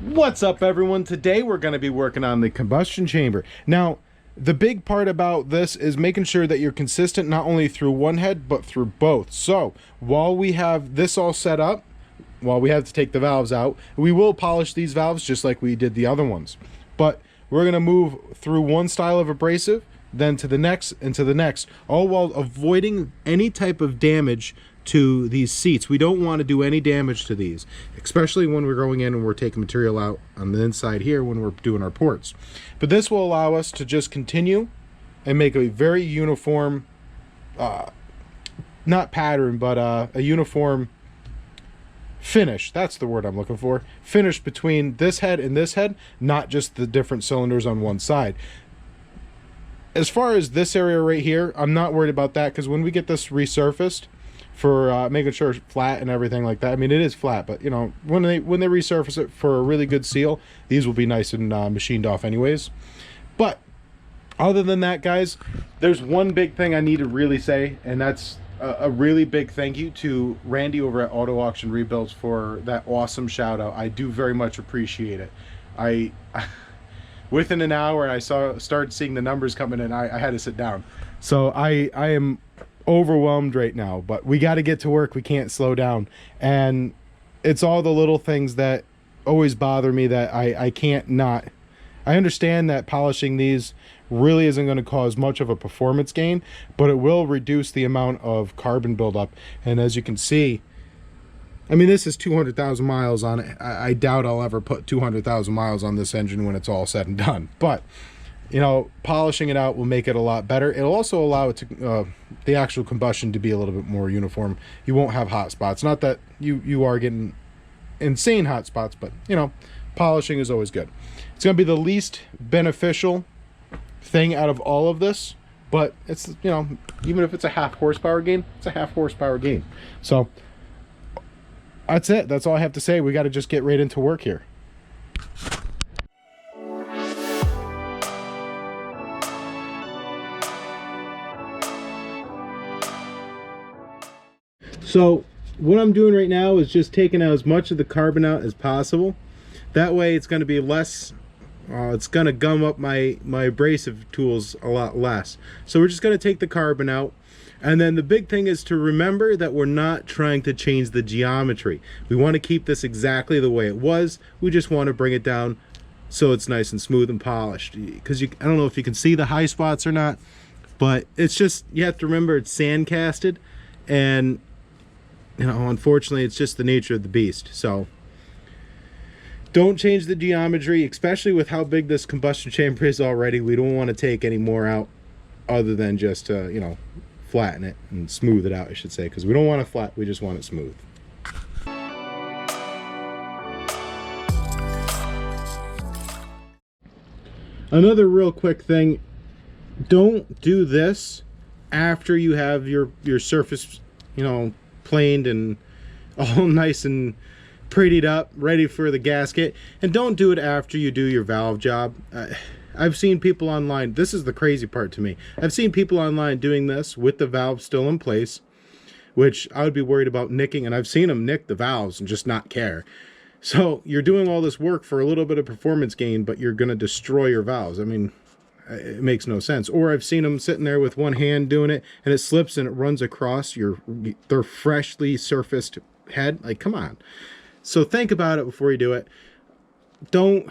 What's up, everyone? Today we're going to be working on the combustion chamber. Now, the big part about this is making sure that you're consistent not only through one head but through both. So while we have this all set up, while we have to take the valves out, we will polish these valves just like we did the other ones. But we're going to move through one style of abrasive, then to the next and to the next, all while avoiding any type of damage to these seats. We don't want to do any damage to these, especially when we're going in and we're taking material out on the inside here when we're doing our ports. But this will allow us to just continue and make a very uniform, not pattern, but a uniform finish. That's the word I'm looking for. Finish between this head and this head, not just the different cylinders on one side. As far as this area right here, I'm not worried about that, because when we get this resurfaced, for making sure it's flat and everything like that. I mean, it is flat, but you know, when they resurface it for a really good seal, these will be nice and machined off anyways. But other than that, guys, there's one big thing I need to really say, and that's a really big thank you to Randy over at Auto Auction Rebuilds for that awesome shout out. I do very much appreciate it. Within an hour, I started seeing the numbers coming in. I had to sit down. So I am overwhelmed right now, but we got to get to work. We can't slow down, and it's all the little things that always bother me that I can't not. I understand that polishing these really isn't going to cause much of a performance gain, but it will reduce the amount of carbon buildup. And as you can see, I mean, this is 200,000 miles on it. I doubt I'll ever put 200,000 miles on this engine when it's all said and done, but you know, polishing it out will make it a lot better. It'll also allow it to the actual combustion to be a little bit more uniform. You won't have hot spots. Not that you are getting insane hot spots, but you know, polishing is always good. It's going to be the least beneficial thing out of all of this, but it's, you know, even if it's a half horsepower gain, it's a half horsepower gain. So that's it. That's all I have to say. We got to just get right into work here. So what I'm doing right now is just taking out as much of the carbon out as possible. That way it's going to be less, it's going to gum up my abrasive tools a lot less. So we're just going to take the carbon out. And then the big thing is to remember that we're not trying to change the geometry. We want to keep this exactly the way it was. We just want to bring it down so it's nice and smooth and polished. Because I don't know if you can see the high spots or not, but it's just, you have to remember it's sand casted, and you know, unfortunately, it's just the nature of the beast. So don't change the geometry, especially with how big this combustion chamber is already. We don't want to take any more out other than just you know, flatten it and smooth it out, I should say, because we don't want it flat, we just want it smooth. Another real quick thing, don't do this after you have your surface, you know, planed and all nice and prettied up, ready for the gasket. And don't do it after you do your valve job. I've seen people online, this is the crazy part to me, I've seen people online doing this with the valve still in place, which I would be worried about nicking, and I've seen them nick the valves and just not care. So you're doing all this work for a little bit of performance gain, but you're going to destroy your valves. I mean, it makes no sense. Or I've seen them sitting there with one hand doing it, and it slips and it runs across their freshly surfaced head. Like, come on. So think about it before you do it. Don't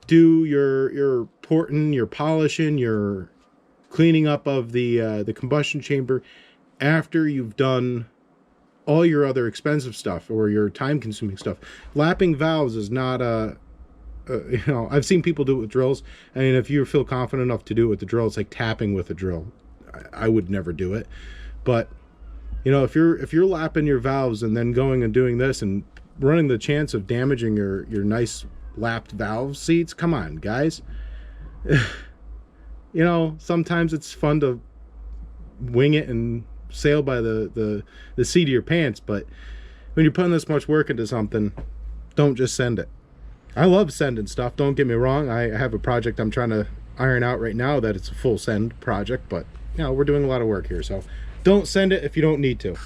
do your porting, your polishing, your cleaning up of the combustion chamber after you've done all your other expensive stuff or your time-consuming stuff. Lapping valves is not you know, I've seen people do it with drills, and if you feel confident enough to do it with the drill, it's like tapping with a drill. I would never do it. But you know, if you're lapping your valves and then going and doing this and running the chance of damaging your nice lapped valve seats, come on, guys. You know, sometimes it's fun to wing it and sail by the seat of your pants, but when you're putting this much work into something, don't just send it. I love sending stuff, don't get me wrong. I have a project I'm trying to iron out right now that it's a full send project, but you know, we're doing a lot of work here, so don't send it if you don't need to.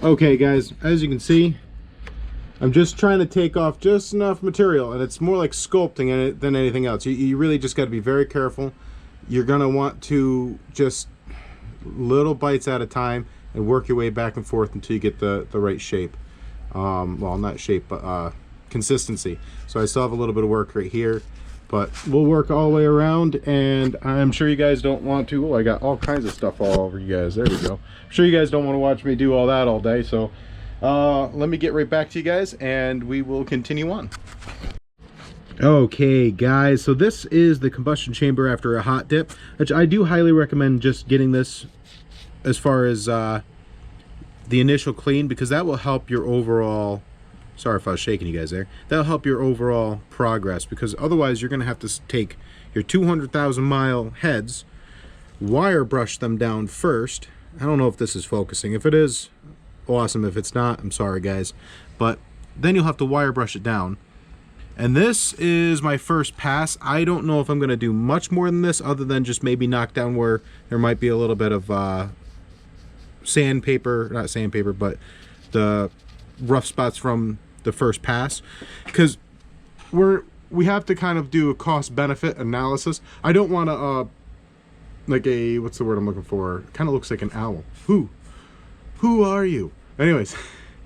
Okay guys, as you can see, I'm just trying to take off just enough material, and it's more like sculpting than anything else. You really just got to be very careful. You're going to want to just little bites at a time and work your way back and forth until you get the right shape. Well, not shape, but consistency. So I still have a little bit of work right here, but we'll work all the way around, and I'm sure you guys don't want to. Oh, I got all kinds of stuff all over you guys. There we go. I'm sure you guys don't want to watch me do all that all day, so let me get right back to you guys and we will continue on. Okay guys, so this is the combustion chamber after a hot dip, which I do highly recommend just getting this as far as the initial clean, because that will help your overall, sorry if I was shaking you guys there, that'll help your overall progress, because otherwise you're going to have to take your 200,000 mile heads, wire brush them down first. I don't know if this is focusing. If it is, awesome. If it's not, I'm sorry guys, but then you'll have to wire brush it down. And this is my first pass. I don't know if I'm going to do much more than this, other than just maybe knock down where there might be a little bit of sandpaper, not sandpaper, but the rough spots from the first pass, because we have to kind of do a cost benefit analysis. I don't want to like a, what's the word I'm looking for, kind of looks like an owl. Who are you? Anyways,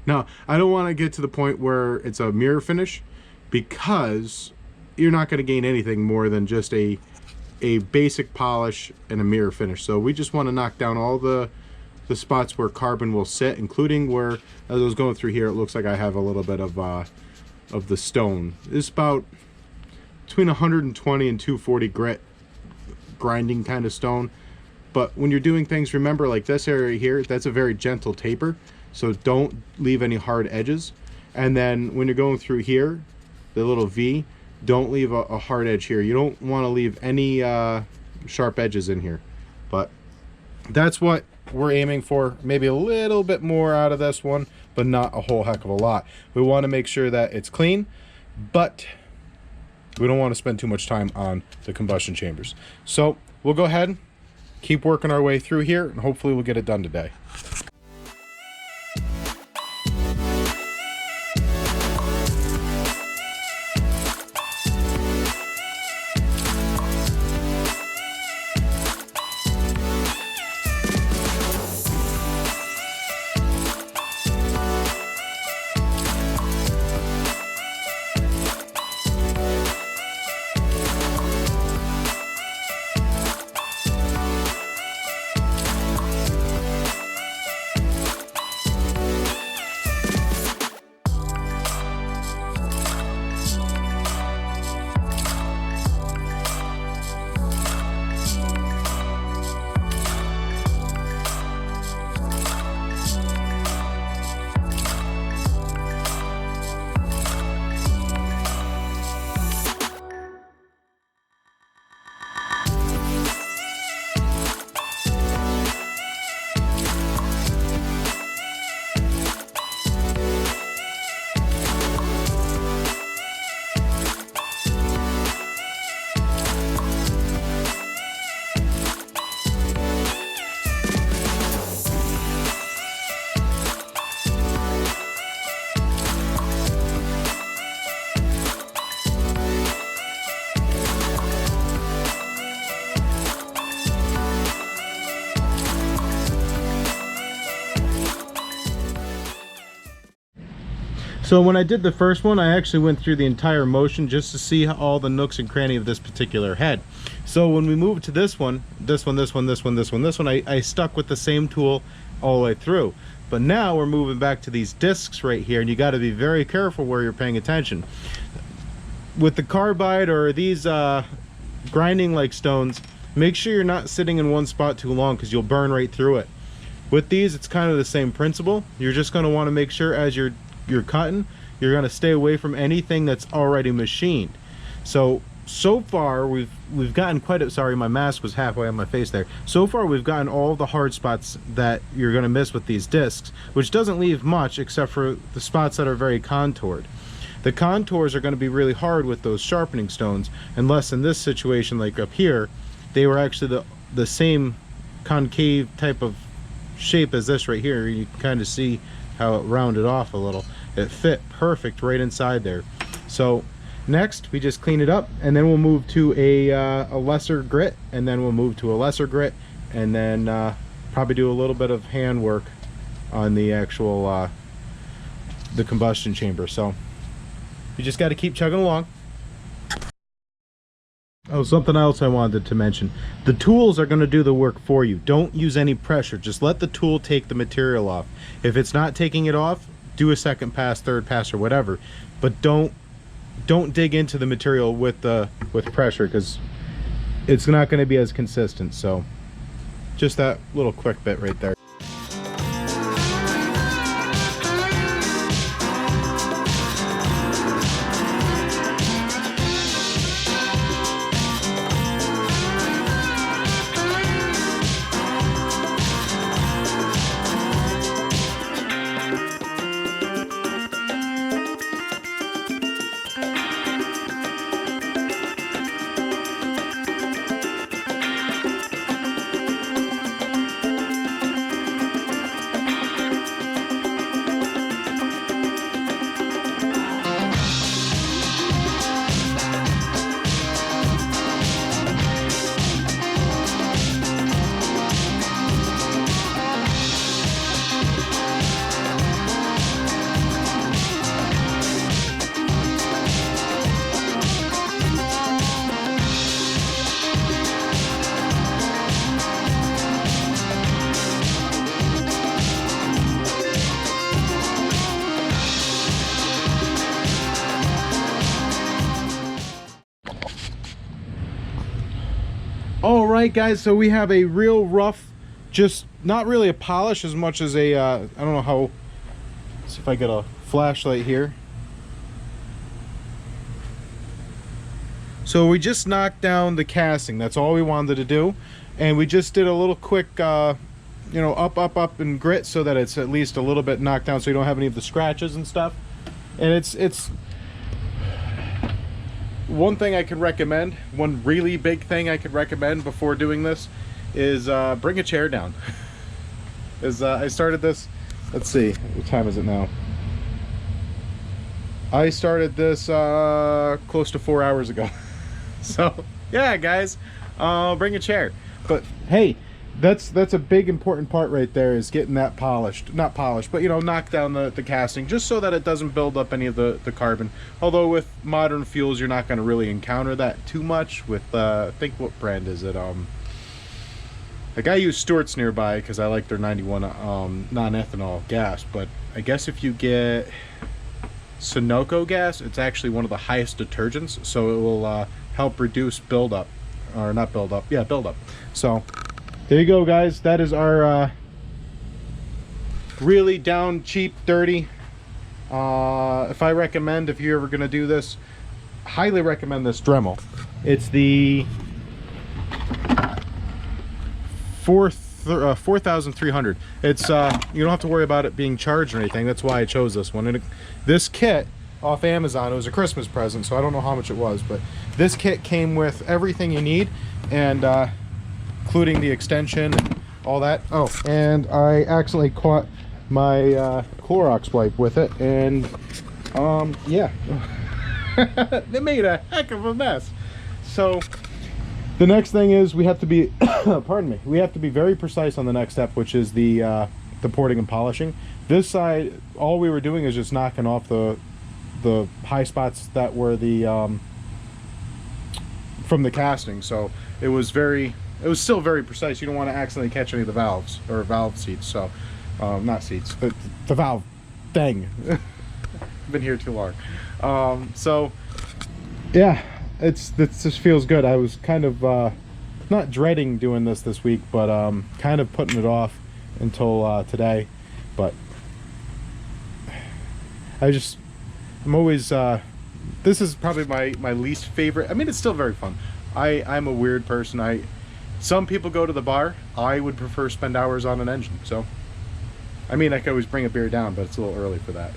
no, I don't want to get to the point where it's a mirror finish, because you're not going to gain anything more than just a basic polish and a mirror finish. So we just want to knock down all the spots where carbon will sit, including where, as I was going through here, it looks like I have a little bit of the stone. It's about between 120 and 240 grit grinding kind of stone. But when you're doing things, remember, like this area here, that's a very gentle taper, so don't leave any hard edges. And then when you're going through here, the little V, don't leave a hard edge here. You don't want to leave any sharp edges in here. But that's what we're aiming for. Maybe a little bit more out of this one, but not a whole heck of a lot. We want to make sure that it's clean, but we don't want to spend too much time on the combustion chambers. So we'll go ahead, keep working our way through here, and hopefully we'll get it done today. So when I did the first one, I actually went through the entire motion just to see all the nooks and crannies of this particular head. So when we moved to this one, I stuck with the same tool all the way through. But now we're moving back to these discs right here, and you got to be very careful where you're paying attention. With the carbide or these grinding like stones, make sure you're not sitting in one spot too long, because you'll burn right through it. With these, it's kind of the same principle. You're just going to want to make sure as you're cutting, you're going to stay away from anything that's already machined. So far we've gotten quite a, sorry, my mask was halfway on my face there. So far we've gotten all the hard spots that you're going to miss with these discs, which doesn't leave much except for the spots that are very contoured. The contours are going to be really hard with those sharpening stones, unless in this situation, like up here, they were actually the same concave type of shape as this right here. You can kind of see how it rounded off a little. It fit perfect right inside there. So next we just clean it up, and then we'll move to a lesser grit, and then we'll move to a lesser grit, and then probably do a little bit of hand work on the actual the combustion chamber. So you just got to keep chugging along. Oh, something else I wanted to mention. The tools are going to do the work for you. Don't use any pressure. Just let the tool take the material off. If it's not taking it off, do a second pass, third pass, or whatever. But don't dig into the material with pressure, because it's not going to be as consistent. So just that little quick bit right there. All right, guys, so we have a real rough, just not really a polish as much as a I don't know how, let's see if I get a flashlight here. So we just knocked down the casting. That's all we wanted to do, and we just did a little quick you know, up and grit, so that it's at least a little bit knocked down, so you don't have any of the scratches and stuff. And it's one thing I can recommend, one really big thing I could recommend before doing this is bring a chair down. I started this, let's see, what time is it now? I started this close to 4 hours ago. So yeah, guys, bring a chair. But hey, that's a big important part right there, is getting that polished, not polished, but you know, knock down the casting, just so that it doesn't build up any of the carbon. Although with modern fuels you're not going to really encounter that too much with I think, what brand is it? Like, I use Stewart's nearby because I like their 91 non-ethanol gas, but I guess if you get Sunoco gas, it's actually one of the highest detergents, so it will help reduce buildup, or not buildup, yeah, buildup. So there you go, guys. That is our really down, cheap, dirty. If I recommend, if you're ever going to do this, highly recommend this Dremel. It's the 4300. It's you don't have to worry about it being charged or anything. That's why I chose this one. And this kit off Amazon, it was a Christmas present, so I don't know how much it was, but this kit came with everything you need, and including the extension and all that. Oh, and I accidentally caught my Clorox wipe with it, and yeah. They made a heck of a mess. So the next thing is we have to be pardon me, we have to be very precise on the next step, which is the porting and polishing. This side, all we were doing is just knocking off the high spots that were the from the casting. So it was still very precise. You don't want to accidentally catch any of the valves or valve seats. So not seats, the valve thing. Been here too long. So yeah, it just feels good. I was kind of not dreading doing this week, but kind of putting it off until today. But I'm always this is probably my least favorite. I mean, it's still very fun. I'm a weird person. Some people go to the bar. I would prefer spend hours on an engine. So I mean, I could always bring a beer down, but it's a little early for that.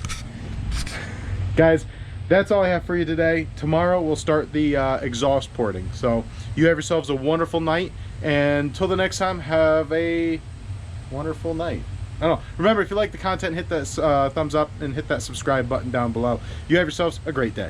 Guys, that's all I have for you today. Tomorrow we'll start the exhaust porting. So you have yourselves a wonderful night, and until the next time, have a wonderful night. I don't know. Remember, if you like the content, hit that thumbs up and hit that subscribe button down below. You have yourselves a great day.